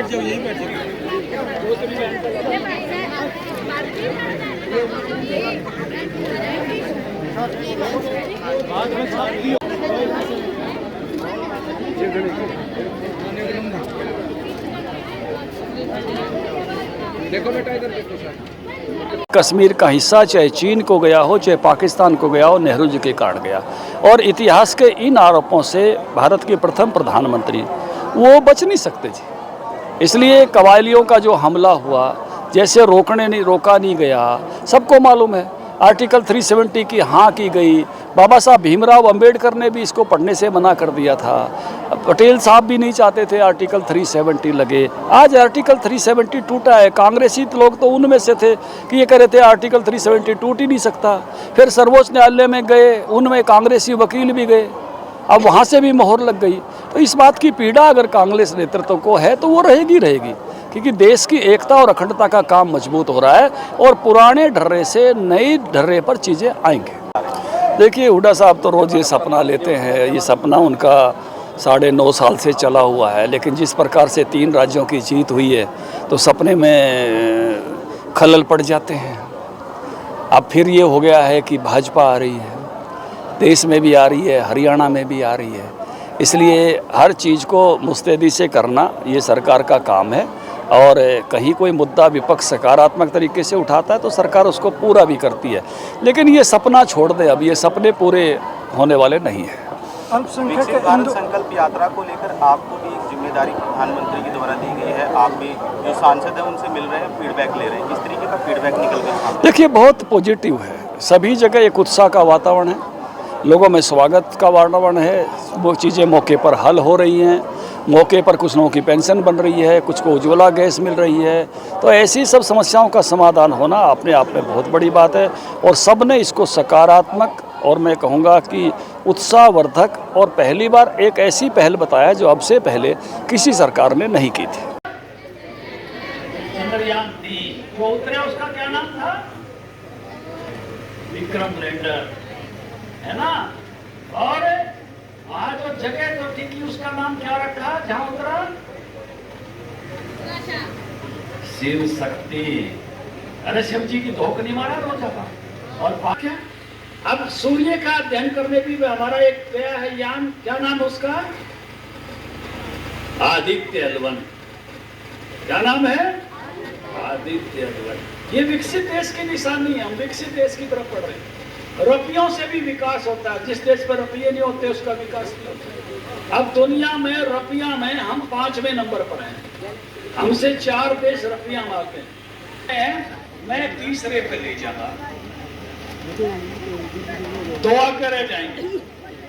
बैठ जाओ, यही बैठ देखो बेटा, इधर देखो सर। कश्मीर का हिस्सा चाहे चीन को गया हो, चाहे पाकिस्तान को गया हो, नेहरू जी के कारण गया। और इतिहास के इन आरोपों से भारत के प्रथम प्रधानमंत्री वो बच नहीं सकते जी। इसलिए कबायलियों का जो हमला हुआ, जैसे रोका नहीं गया, सबको मालूम है। आर्टिकल 370 की हाँ की गई। बाबा साहब भीमराव अंबेडकर ने भी इसको पढ़ने से मना कर दिया था। पटेल साहब भी नहीं चाहते थे आर्टिकल 370 लगे। आज आर्टिकल 370 टूटा है। कांग्रेसी लोग तो उनमें से थे कि ये कह रहे थे आर्टिकल 370 टूट ही नहीं सकता। फिर सर्वोच्च न्यायालय में गए, उनमें कांग्रेसी वकील भी गए, अब वहाँ से भी मोहर लग गई। तो इस बात की पीड़ा अगर कांग्रेस नेतृत्व को है तो वो रहेगी, क्योंकि देश की एकता और अखंडता का काम मजबूत हो रहा है और पुराने ढर्रे से नई ढर्रे पर चीज़ें आएंगे। देखिए, हुड्डा साहब तो रोज़ ये सपना लेते हैं। ये सपना उनका 9.5 साल से चला हुआ है, लेकिन जिस प्रकार से 3 राज्यों की जीत हुई है तो सपने में खलल पड़ जाते हैं। अब फिर ये हो गया है कि भाजपा आ रही है, देश में भी आ रही है, हरियाणा में भी आ रही है। इसलिए हर चीज़ को मुस्तैदी से करना ये सरकार का काम है। और कहीं कोई मुद्दा विपक्ष सकारात्मक तरीके से उठाता है तो सरकार उसको पूरा भी करती है। लेकिन ये सपना छोड़ दे, अब ये सपने पूरे होने वाले नहीं हैं। विकसित भारत संकल्प यात्रा को लेकर आपको भी एक जिम्मेदारी प्रधानमंत्री के द्वारा दी गई है। आप भी जो सांसद हैं उनसे मिल रहे हैं, फीडबैक ले रहे हैं। किस तरीके का फीडबैक निकल गया? देखिए, बहुत पॉजिटिव है। सभी जगह एक उत्साह का वातावरण है, लोगों में स्वागत का वातावरण है। वो चीज़ें मौके पर हल हो रही हैं। मौके पर कुछ लोगों की पेंशन बन रही है, कुछ को उज्ज्वला गैस मिल रही है। तो ऐसी सब समस्याओं का समाधान होना अपने आप में बहुत बड़ी बात है। और सब ने इसको सकारात्मक और मैं कहूँगा कि उत्साहवर्धक और पहली बार एक ऐसी पहल बताया जो अब से पहले किसी सरकार ने नहीं की थी। चंद्रयान 3 जो उतरे उसका क्या नाम था? विक्रम लैंडर, है ना? और आज जो जगह तो टिकी उसका नाम क्या रखा जहां उतरा? शिव शक्ति। अरे शिव जी की धोख नहीं मारा रोजा का। और क्या अब सूर्य का अध्ययन करने भी हमारा एक गया है यान, क्या नाम है उसका? आदित्य L1। क्या नाम है? आदित्य L1। ये विकसित देश की निशानी है। हम विकसित देश की तरफ बढ़ रहे हैं। रुपयों से भी विकास होता है। जिस देश पर रुपये नहीं होते उसका विकास नहीं होता। अब दुनिया में रुपया में हम 5वें नंबर पर हैं। हमसे 4 देश रुपया मांगते हैं। मैं तीसरे पे ले जाऊंगा, 2 आगे रह जाएंगे।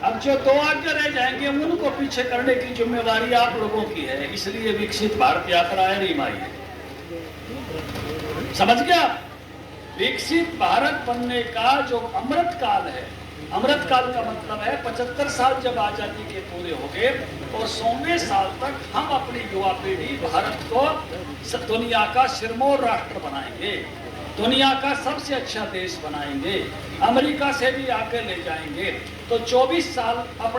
अब जो 2 आगे रह जाएंगे उनको पीछे करने की जिम्मेदारी आप लोगों की है। इसलिए विकसित भारत यात्रा है, रीमाई है। समझ गया? विकसित भारत बनने का जो अमृत काल है, अमृत काल का मतलब है 75 साल जब आजादी के पूरे हो गए और 100वें साल तक हम अपनी युवा पीढ़ी भारत को दुनिया का सिरमौर राष्ट्र बनाएंगे, दुनिया का सबसे अच्छा देश बनाएंगे, अमेरिका से भी आगे ले जाएंगे। तो 24 साल